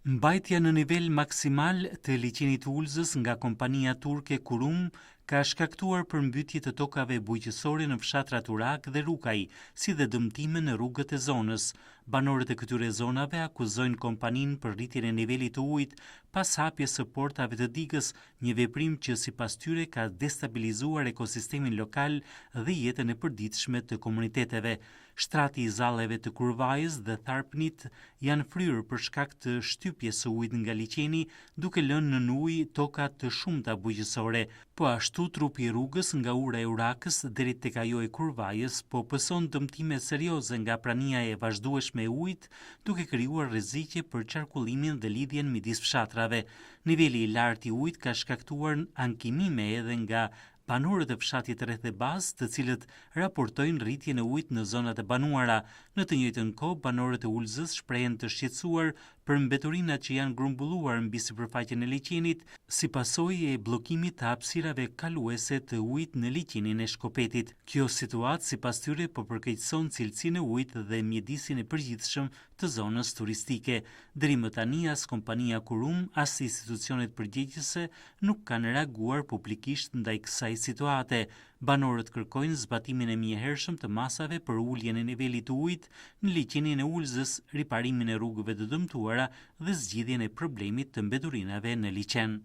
Mbajtja në nivel maksimal të liçenit Ulzës nga kompania turke Kurum ka shkaktuar përmbytje të tokave bujqësore në fshatrat Urak dhe Rukaj, si dhe dëmtime në rrugët e zonës. Banorët e këtyre zonave akuzojnë kompaninë për rritjen e nivelit të ujit pas hapjes së portave të digës, një veprim që sipas tyre ka destabilizuar ekosistemin lokal dhe jetën e përditshme të komuniteteve. Shtrati i zalleve të Kurvajës dhe Tharpnit janë fryrë për shkak të shtypjes së ujit nga liçeni, duke lënë nën ujë toka të shumta bujqësore. Po ashtu trupi i rrugës nga ura e Urakës deri tek ajo e Kurvajës po pëson dëmtime serioze nga prania e vazhdueshme e ujit, duke krijuar rreziqe për qarkullimin dhe lidhjen midis fshatrave. Niveli i lartë i ujit ka shkaktuar ankimime edhe nga banorët e fshatit rreth e bazë, të cilët raportojnë rritjen e ujit në zonat e banuara. Në të njëjtën kohë, banorët e Ulzës shprehen të shqetësuar për mbeturinat që janë grumbulluar mbi sipërfaqen e liçenit si pasojë e bllokimit të hapësirave kaluese të ujit në liçenin e Shkopetit. Kjo situatë sipas tyre po përkeqëson cilësinë e ujit dhe mjedisin e përgjithshëm të zonës turistike. Deri më tani as kompania Kurum as institucionet përgjegjëse nuk kanë reaguar publikisht ndaj kësaj situate. Banorët kërkojnë zbatimin e mjehershëm të masave për uljen e nivelit të ujit në liçenin e Ulzës, riparimin e rrugëve të dëmtuara dhe zgjidhjen e problemit të mbeturinave në liçen.